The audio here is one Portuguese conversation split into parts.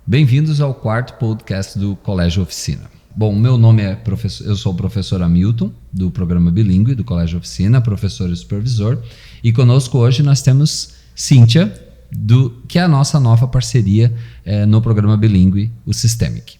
Bem-vindos ao quarto podcast do Colégio Oficina. Bom, meu nome é eu sou o professor Hamilton, do programa bilíngue do Colégio Oficina, professor e supervisor, e conosco hoje nós temos Cíntia, que é a nossa nova parceria no programa bilíngue, o Systemic.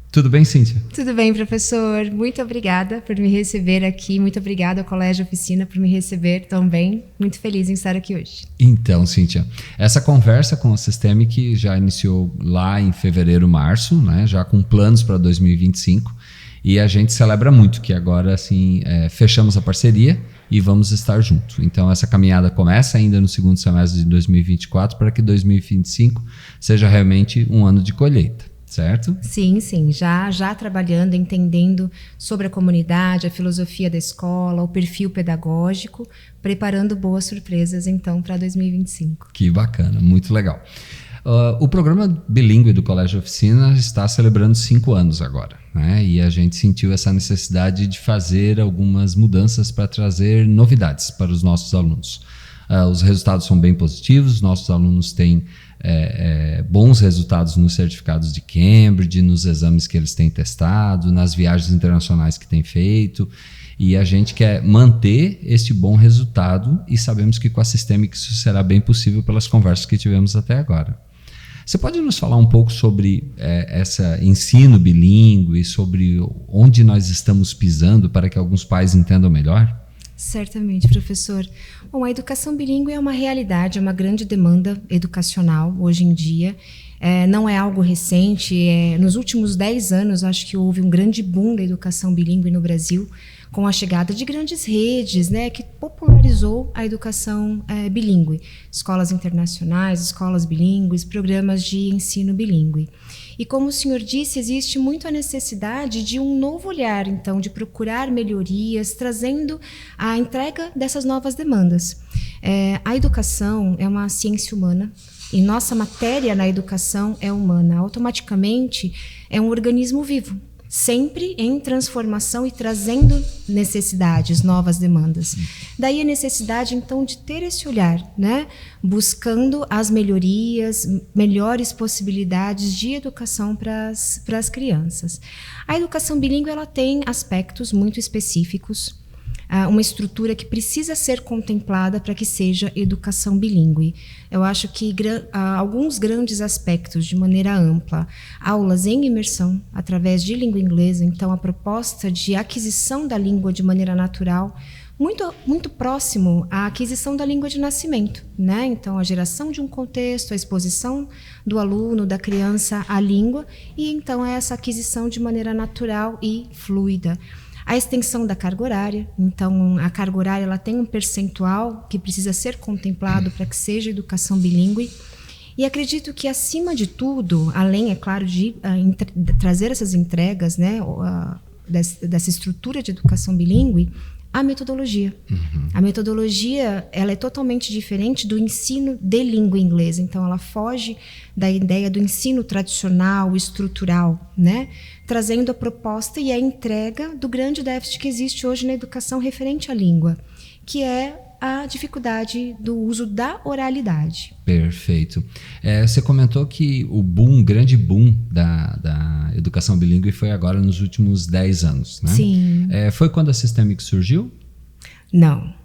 Tudo bem, Cíntia? Tudo bem, professor. Muito obrigada por me receber aqui. Muito obrigada ao Colégio Oficina por me receber também. Muito feliz em estar aqui hoje. Então, Cíntia, essa conversa com o Systemic já iniciou lá em fevereiro, março, né? Já com planos para 2025. E a gente celebra muito que agora, assim, fechamos a parceria e vamos estar juntos. Então, essa caminhada começa ainda no segundo semestre de 2024 para que 2025 seja realmente um ano de colheita. Certo? Sim, já trabalhando, entendendo sobre a comunidade, a filosofia da escola, o perfil pedagógico, preparando boas surpresas, então, para 2025. Que bacana, muito legal. O programa bilíngue do Colégio Oficina está celebrando 5 anos agora, né? E a gente sentiu essa necessidade de fazer algumas mudanças para trazer novidades para os nossos alunos. Os resultados são bem positivos, nossos alunos têm bons resultados nos certificados de Cambridge, nos exames que eles têm testado, nas viagens internacionais que têm feito, e a gente quer manter este bom resultado e sabemos que com a Systemic isso será bem possível pelas conversas que tivemos até agora. Você pode nos falar um pouco sobre esse ensino bilíngue, sobre onde nós estamos pisando para que alguns pais entendam melhor? Certamente, professor. Bom, a educação bilíngue é uma realidade, é uma grande demanda educacional hoje em dia. Não é algo recente. Nos últimos 10 anos, acho que houve um grande boom da educação bilíngue no Brasil, com a chegada de grandes redes, né, que popularizou a educação bilíngue. Escolas internacionais, escolas bilíngues, programas de ensino bilíngue. E como o senhor disse, existe muito a necessidade de um novo olhar, então, de procurar melhorias, trazendo a entrega dessas novas demandas. A educação é uma ciência humana e nossa matéria na educação é humana. Automaticamente, é um organismo vivo, sempre em transformação e trazendo necessidades, novas demandas. Daí a necessidade, então, de ter esse olhar, né? Buscando as melhorias, melhores possibilidades de educação para as crianças. A educação bilíngue ela tem aspectos muito específicos, uma estrutura que precisa ser contemplada para que seja educação bilíngue. Eu acho que alguns grandes aspectos, de maneira ampla, aulas em imersão, através de língua inglesa, então a proposta de aquisição da língua de maneira natural, muito próximo à aquisição da língua de nascimento, né? Então, a geração de um contexto, a exposição do aluno, da criança à língua, e então essa aquisição de maneira natural e fluida. A extensão da carga horária, então a carga horária ela tem um percentual que precisa ser contemplado para que seja educação bilíngue. E acredito que, acima de tudo, além, é claro, de trazer essas entregas, né, dessa estrutura de educação bilíngue, a metodologia. A metodologia ela é totalmente diferente do ensino de língua inglesa. Então, ela foge da ideia do ensino tradicional, estrutural, né? Trazendo a proposta e a entrega do grande déficit que existe hoje na educação referente à língua, que é a dificuldade do uso da oralidade. Perfeito. Você comentou que o grande boom da educação bilíngue foi agora nos últimos 10 anos, né? Sim. Foi quando a Systemic surgiu? Não.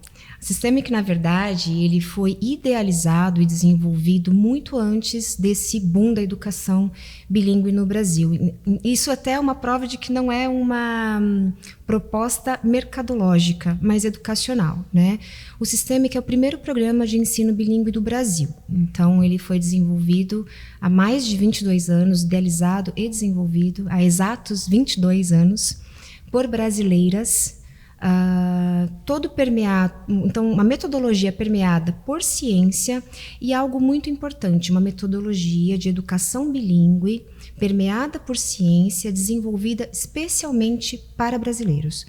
O Systemic, na verdade, ele foi idealizado e desenvolvido muito antes desse boom da educação bilíngue no Brasil. Isso até é uma prova de que não é uma proposta mercadológica, mas educacional, né? O Systemic é o primeiro programa de ensino bilíngue do Brasil. Então, ele foi desenvolvido há mais de 22 anos, idealizado e desenvolvido há exatos 22 anos, por brasileiras, todo permeado, então uma metodologia permeada por ciência e algo muito importante, uma metodologia de educação bilíngue permeada por ciência, desenvolvida especialmente para brasileiros.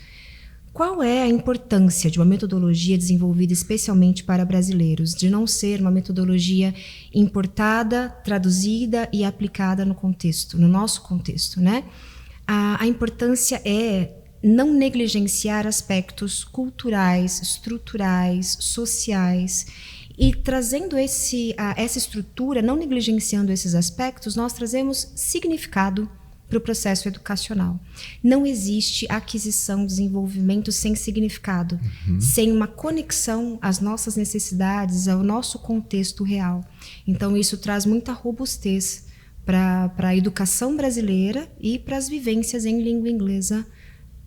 Qual é a importância de uma metodologia desenvolvida especialmente para brasileiros, de não ser uma metodologia importada, traduzida e aplicada no contexto, no nosso contexto, né? A importância é não negligenciar aspectos culturais, estruturais, sociais E trazendo essa estrutura, não negligenciando esses aspectos, nós trazemos significado para o processo educacional. Não existe aquisição, desenvolvimento sem significado, sem uma conexão às nossas necessidades, ao nosso contexto real. Então, isso traz muita robustez para a educação brasileira e para as vivências em língua inglesa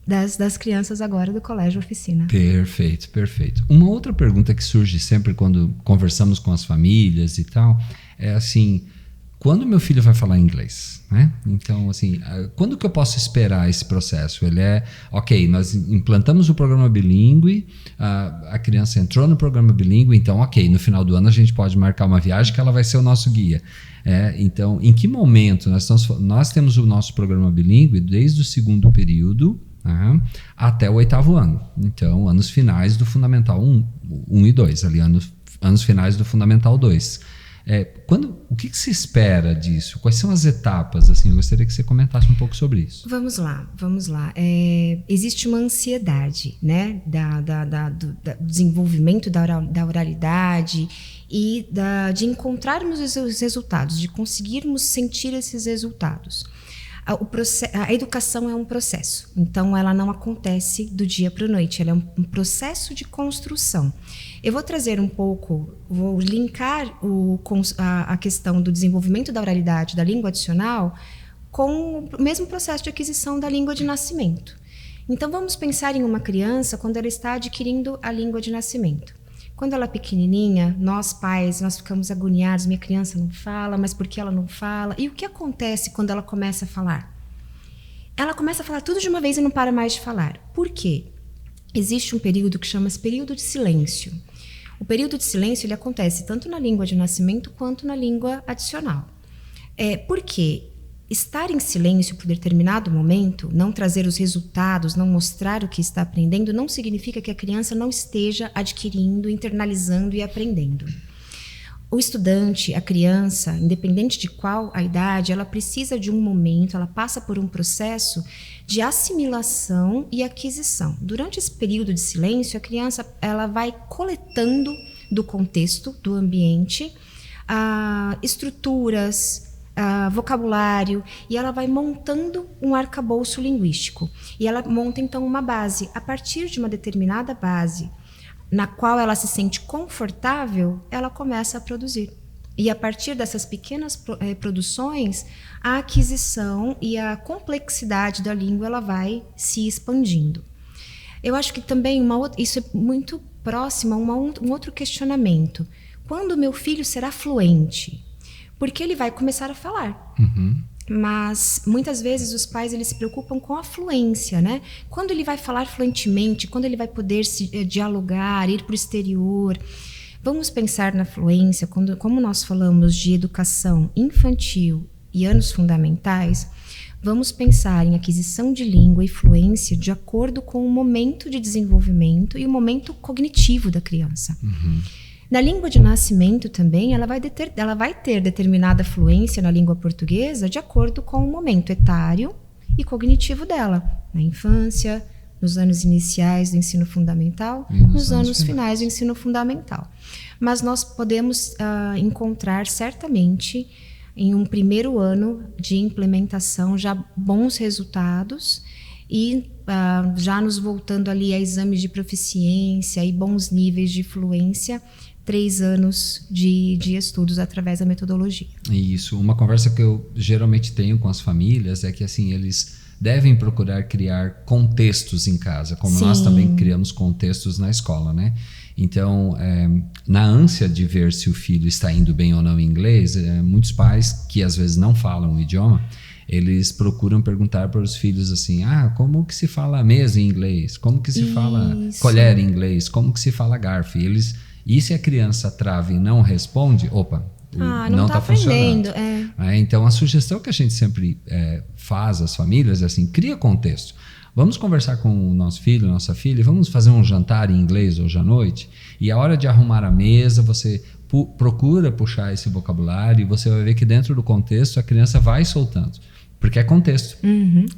das crianças agora do Colégio Oficina. Perfeito, perfeito. Uma outra pergunta que surge sempre quando conversamos com as famílias e tal, é assim, quando meu filho vai falar inglês, né? Então, assim, quando que eu posso esperar esse processo? Ele ok, nós implantamos o programa bilíngue, a criança entrou no programa bilíngue, então, ok, no final do ano a gente pode marcar uma viagem que ela vai ser o nosso guia. Então, em que momento nós temos o nosso programa bilíngue desde o segundo período até o 8º ano? Então, anos finais do Fundamental 1 e 2, ali, anos finais do Fundamental 2. O que se espera disso? Quais são as etapas? Assim, eu gostaria que você comentasse um pouco sobre isso. Vamos lá. Existe uma ansiedade, né, do desenvolvimento da oralidade e de encontrarmos os resultados, de conseguirmos sentir esses resultados. A educação é um processo, então ela não acontece do dia para a noite, ela é um processo de construção. Eu vou trazer vou linkar a questão do desenvolvimento da oralidade da língua adicional com o mesmo processo de aquisição da língua de nascimento. Então vamos pensar em uma criança quando ela está adquirindo a língua de nascimento. Quando ela é pequenininha, nós pais, nós ficamos agoniados, minha criança não fala, mas por que ela não fala? E o que acontece quando ela começa a falar? Ela começa a falar tudo de uma vez e não para mais de falar. Por quê? Existe um período que chama-se período de silêncio. O período de silêncio ele acontece tanto na língua de nascimento quanto na língua adicional. Por quê? Estar em silêncio por determinado momento, não trazer os resultados, não mostrar o que está aprendendo, não significa que a criança não esteja adquirindo, internalizando e aprendendo. O estudante, a criança, independente de qual a idade, ela precisa de um momento, ela passa por um processo de assimilação e aquisição. Durante esse período de silêncio, a criança ela vai coletando do contexto, do ambiente, estruturas, vocabulário, e ela vai montando um arcabouço linguístico. E ela monta, então, uma base. A partir de uma determinada base, na qual ela se sente confortável, ela começa a produzir. E a partir dessas pequenas produções, a aquisição e a complexidade da língua ela vai se expandindo. Eu acho que também isso é muito próximo a um outro questionamento. Quando meu filho será fluente? Porque ele vai começar a falar. Mas muitas vezes os pais eles se preocupam com a fluência, né? Quando ele vai falar fluentemente, quando ele vai poder dialogar, ir para o exterior. Vamos pensar na fluência, como nós falamos de educação infantil e anos fundamentais, vamos pensar em aquisição de língua e fluência de acordo com o momento de desenvolvimento e o momento cognitivo da criança. Na língua de nascimento também, ela vai ter determinada fluência na língua portuguesa de acordo com o momento etário e cognitivo dela. Na infância, nos anos iniciais do ensino fundamental, nos anos finais do ensino fundamental. Mas nós podemos encontrar certamente em um primeiro ano de implementação já bons resultados e já nos voltando ali a exames de proficiência e bons níveis de fluência, 3 anos de estudos através da metodologia. Isso, uma conversa que eu geralmente tenho com as famílias é que assim, eles devem procurar criar contextos em casa, como nós também criamos contextos na escola, né? Então, na ânsia de ver se o filho está indo bem ou não em inglês, muitos pais que às vezes não falam o idioma, eles procuram perguntar para os filhos assim, como que se fala mesa em inglês? Como que se fala colher em inglês? Como que se fala garfo? E se a criança trava e não responde, não está funcionando. Então, a sugestão que a gente sempre faz às famílias é assim, cria contexto. Vamos conversar com o nosso filho, nossa filha, vamos fazer um jantar em inglês hoje à noite, e a hora de arrumar a mesa, você procura puxar esse vocabulário, e você vai ver que dentro do contexto a criança vai soltando. Porque é contexto.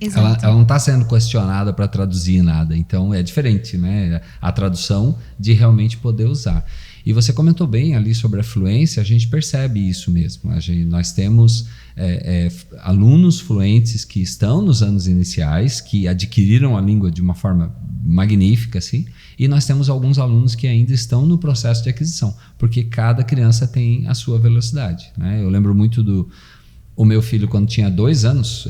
Ela não está sendo questionada para traduzir nada. Então, é diferente, né? A tradução de realmente poder usar. E você comentou bem ali sobre a fluência, a gente percebe isso mesmo. Nós temos alunos fluentes que estão nos anos iniciais, que adquiriram a língua de uma forma magnífica, assim, e nós temos alguns alunos que ainda estão no processo de aquisição, porque cada criança tem a sua velocidade, né? Eu lembro muito o meu filho, quando tinha 2 anos,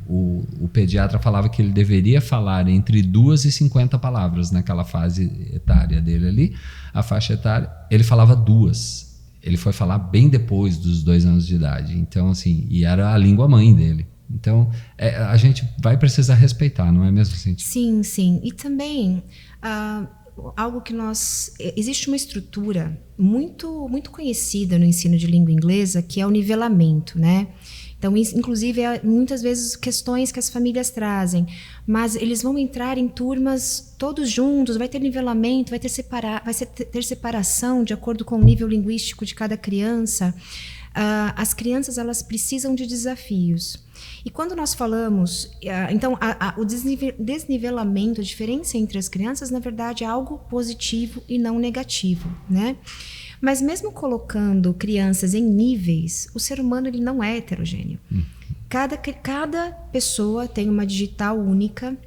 o pediatra falava que ele deveria falar entre 2 e 50 palavras naquela fase etária dele ali, a faixa etária, ele falava 2. Ele foi falar bem depois dos 2 anos de idade, então assim, e era a língua mãe dele. Então, a gente vai precisar respeitar, não é mesmo, Cíntia? Sim, sim. E também, algo que existe uma estrutura muito, muito conhecida no ensino de língua inglesa, que é o nivelamento, né? Então, inclusive, muitas vezes questões que as famílias trazem, mas eles vão entrar em turmas todos juntos, vai ter nivelamento, vai ter separação de acordo com o nível linguístico de cada criança. As crianças, elas precisam de desafios. E quando nós falamos, então, o desnivelamento, a diferença entre as crianças, na verdade, é algo positivo e não negativo, né? Mas mesmo colocando crianças em níveis, o ser humano ele não é heterogêneo. Cada pessoa tem uma digital única,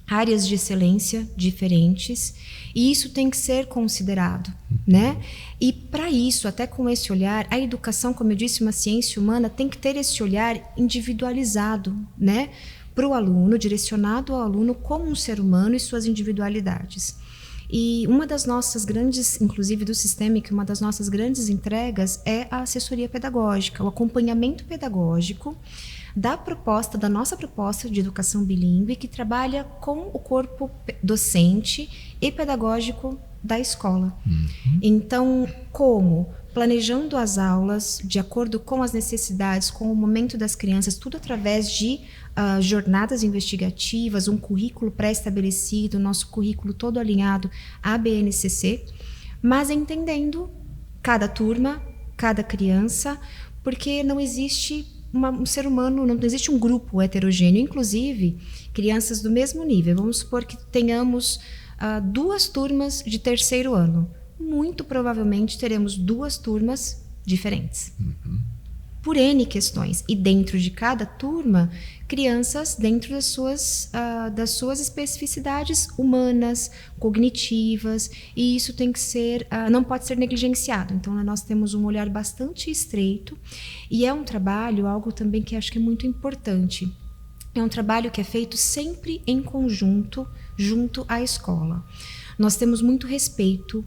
áreas de excelência diferentes, e isso tem que ser considerado, né? E para isso, até com esse olhar, a educação, como eu disse, uma ciência humana, tem que ter esse olhar individualizado, né? Para o aluno, direcionado ao aluno como um ser humano e suas individualidades. E uma das nossas grandes, inclusive do Systemic, uma das nossas grandes entregas é a assessoria pedagógica, o acompanhamento pedagógico da nossa proposta de educação bilíngue, que trabalha com o corpo docente e pedagógico da escola. Então, como? Planejando as aulas de acordo com as necessidades, com o momento das crianças, tudo através de jornadas investigativas, um currículo pré-estabelecido, nosso currículo todo alinhado à BNCC, mas entendendo cada turma, cada criança, porque não existe um ser humano, não existe um grupo heterogêneo, inclusive crianças do mesmo nível. Vamos supor que tenhamos 2 turmas de 3º ano. Muito provavelmente teremos 2 turmas diferentes. Por N questões. E dentro de cada turma, crianças dentro das suas especificidades humanas, cognitivas, e isso tem que ser, não pode ser negligenciado. Então, nós temos um olhar bastante estreito, e é um trabalho, algo também que acho que é muito importante. É um trabalho que é feito sempre em conjunto, junto à escola. Nós temos muito respeito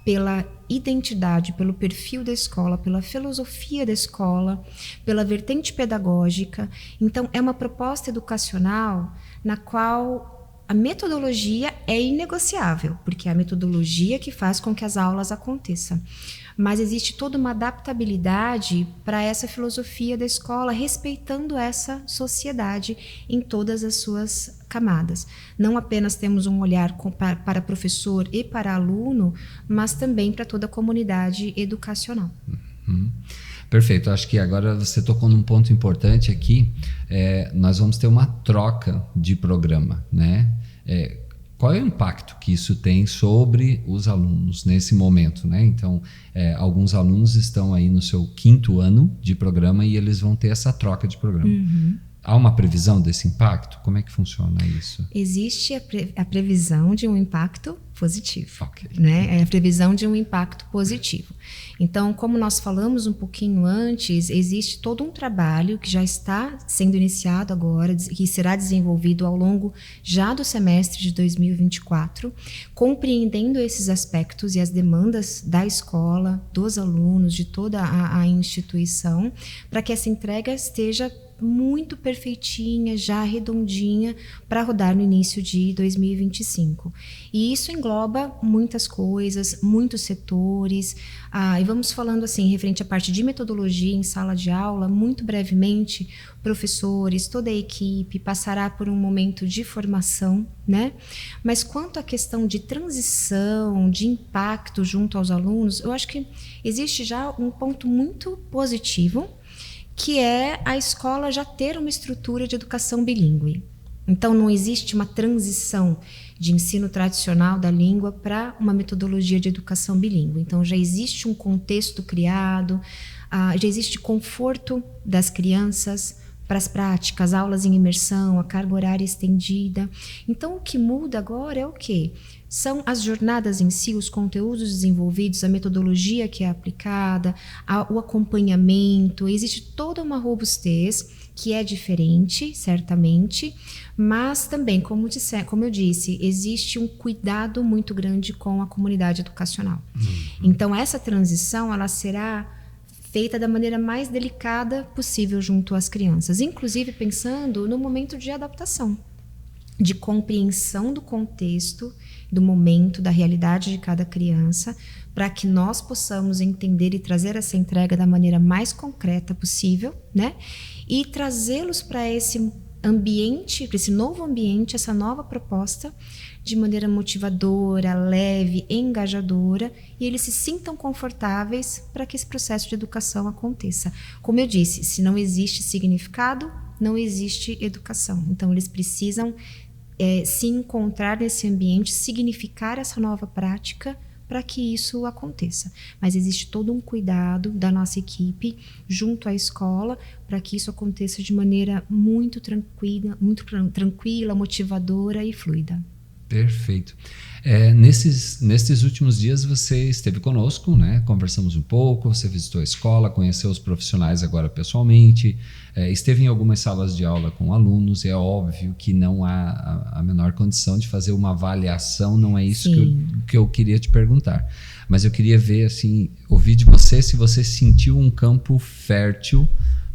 pela identidade, pelo perfil da escola, pela filosofia da escola, pela vertente pedagógica. Então, é uma proposta educacional na qual a metodologia é inegociável, porque é a metodologia que faz com que as aulas aconteçam. Mas existe toda uma adaptabilidade para essa filosofia da escola, respeitando essa sociedade em todas as suas camadas. Não apenas temos um olhar para professor e para aluno, mas também para toda a comunidade educacional. Perfeito, acho que agora você tocou num ponto importante aqui. Nós vamos ter uma troca de programa, né? Qual é o impacto que isso tem sobre os alunos nesse momento, né? Então, alguns alunos estão aí no seu 5º ano de programa e eles vão ter essa troca de programa. Há uma previsão desse impacto? Como é que funciona isso? Existe a previsão de um impacto positivo, Okay. né? É a previsão de um impacto positivo. Então, como nós falamos um pouquinho antes, existe todo um trabalho que já está sendo iniciado agora, que será desenvolvido ao longo já do semestre de 2024, compreendendo esses aspectos e as demandas da escola, dos alunos, de toda a instituição, para que essa entrega esteja muito perfeitinha, já redondinha, para rodar no início de 2025. E isso engloba muitas coisas, muitos setores, e vamos falando assim, referente à parte de metodologia em sala de aula, muito brevemente, professores, toda a equipe passará por um momento de formação, né? Mas quanto à questão de transição, de impacto junto aos alunos, eu acho que existe já um ponto muito positivo, que é a escola já ter uma estrutura de educação bilíngue, Então, não existe uma transição de ensino tradicional da língua para uma metodologia de educação bilíngue. Então, já existe um contexto criado, já existe conforto das crianças para as práticas, aulas em imersão, a carga horária estendida. Então, o que muda agora é o quê? São as jornadas em si, os conteúdos desenvolvidos, a metodologia que é aplicada, o acompanhamento. Existe toda uma robustez que é diferente, certamente, mas também, como eu disse, existe um cuidado muito grande com a comunidade educacional. Então, essa transição ela será feita da maneira mais delicada possível junto às crianças, inclusive pensando no momento de adaptação, de compreensão do contexto, do momento, da realidade de cada criança, para que nós possamos entender e trazer essa entrega da maneira mais concreta possível, né? E trazê-los para esse ambiente, para esse novo ambiente, essa nova proposta, de maneira motivadora, leve, engajadora, e eles se sintam confortáveis para que esse processo de educação aconteça. Como eu disse, se não existe significado, não existe educação. Então, eles precisam se encontrar nesse ambiente, significar essa nova prática para que isso aconteça. Mas existe todo um cuidado da nossa equipe junto à escola para que isso aconteça de maneira muito tranquila, motivadora e fluida. Perfeito. Nesses últimos dias você esteve conosco, né? Conversamos um pouco, você visitou a escola, conheceu os profissionais agora pessoalmente, esteve em algumas salas de aula com alunos, e é óbvio que não há a menor condição de fazer uma avaliação, não é isso que eu queria te perguntar. Mas eu queria ver, assim, ouvir de você se você sentiu um campo fértil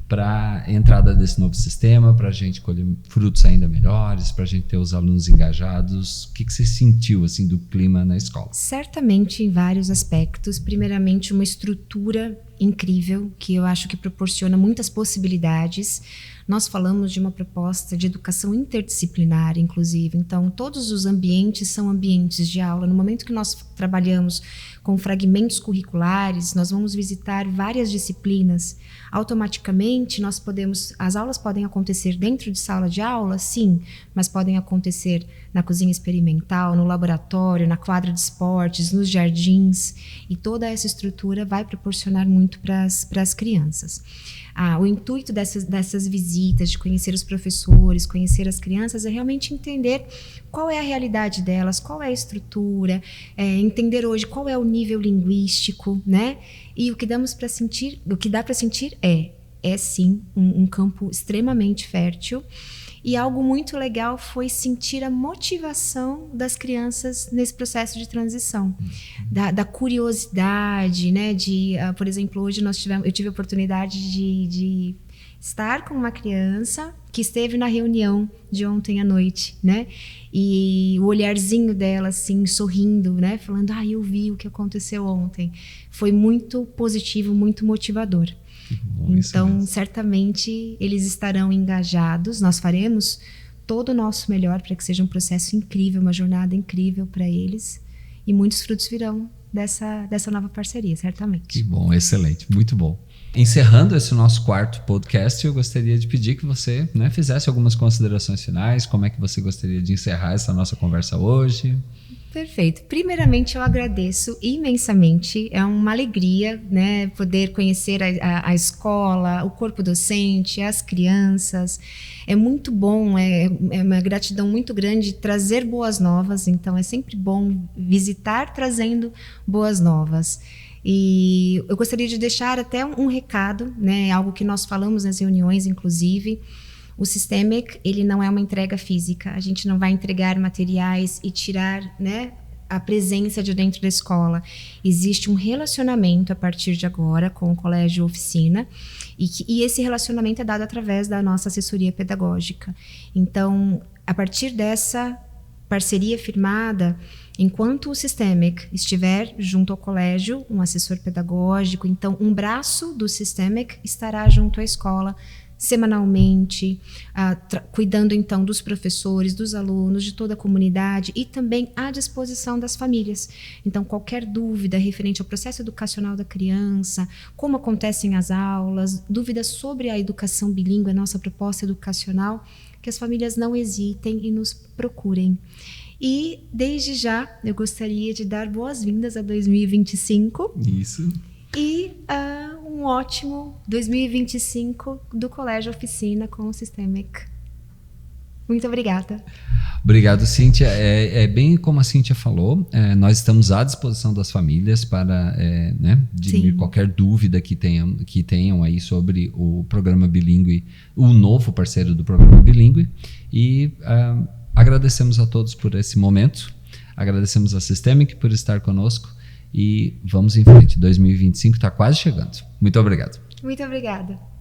para a entrada desse novo sistema, para a gente colher frutos ainda melhores, para a gente ter os alunos engajados. O que você sentiu assim, do clima na escola? Certamente em vários aspectos. Primeiramente, uma estrutura incrível, que eu acho que proporciona muitas possibilidades. Nós falamos de uma proposta de educação interdisciplinar, inclusive. Então, todos os ambientes são ambientes de aula. No momento que nós trabalhamos com fragmentos curriculares, nós vamos visitar várias disciplinas. Automaticamente, as aulas podem acontecer dentro de sala de aula, sim, mas podem acontecer na cozinha experimental, no laboratório, na quadra de esportes, nos jardins. E toda essa estrutura vai proporcionar muito para as crianças. O intuito dessas visitas, de conhecer os professores, conhecer as crianças, é realmente entender qual é a realidade delas, qual é a estrutura, entender hoje qual é o nível linguístico, né? E o que dá para sentir é sim um campo extremamente fértil. E algo muito legal foi sentir a motivação das crianças nesse processo de transição, da curiosidade, né? Por exemplo, hoje eu tive a oportunidade de estar com uma criança que esteve na reunião de ontem à noite, né? E o olharzinho dela, assim, sorrindo, né? Falando, eu vi o que aconteceu ontem. Foi muito positivo, muito motivador. Bom, então, certamente, eles estarão engajados. Nós faremos todo o nosso melhor para que seja um processo incrível, uma jornada incrível para eles. E muitos frutos virão dessa nova parceria, certamente. Que bom, excelente, muito bom. Encerrando esse nosso quarto podcast, eu gostaria de pedir que você, né, fizesse algumas considerações finais. Como é que você gostaria de encerrar essa nossa conversa hoje? Perfeito. Primeiramente, eu agradeço imensamente. É uma alegria, né, poder conhecer a escola, o corpo docente, as crianças. É muito bom, é uma gratidão muito grande trazer boas novas. Então, é sempre bom visitar trazendo boas novas. E eu gostaria de deixar até um recado, né, algo que nós falamos nas reuniões, inclusive. O Systemic, ele não é uma entrega física. A gente não vai entregar materiais e tirar, né, a presença de dentro da escola. Existe um relacionamento a partir de agora com o Colégio Oficina e esse relacionamento é dado através da nossa assessoria pedagógica. Então, a partir dessa parceria firmada, enquanto o Systemic estiver junto ao colégio, um assessor pedagógico, então um braço do Systemic estará junto à escola, semanalmente, cuidando então dos professores, dos alunos, de toda a comunidade e também à disposição das famílias. Então, qualquer dúvida referente ao processo educacional da criança, como acontecem as aulas, dúvidas sobre a educação bilíngue, a nossa proposta educacional, que as famílias não hesitem e nos procurem. E, desde já, eu gostaria de dar boas-vindas a 2025. Isso. E um ótimo 2025 do Colégio Oficina com o Systemic. Muito obrigada. Obrigado, Cíntia. É bem como a Cíntia falou, nós estamos à disposição das famílias para dirimir qualquer dúvida que tenham aí sobre o programa bilíngue, o novo parceiro do programa bilíngue. E agradecemos a todos por esse momento, agradecemos a Systemic por estar conosco e vamos em frente. 2025 está quase chegando. Muito obrigado. Muito obrigada.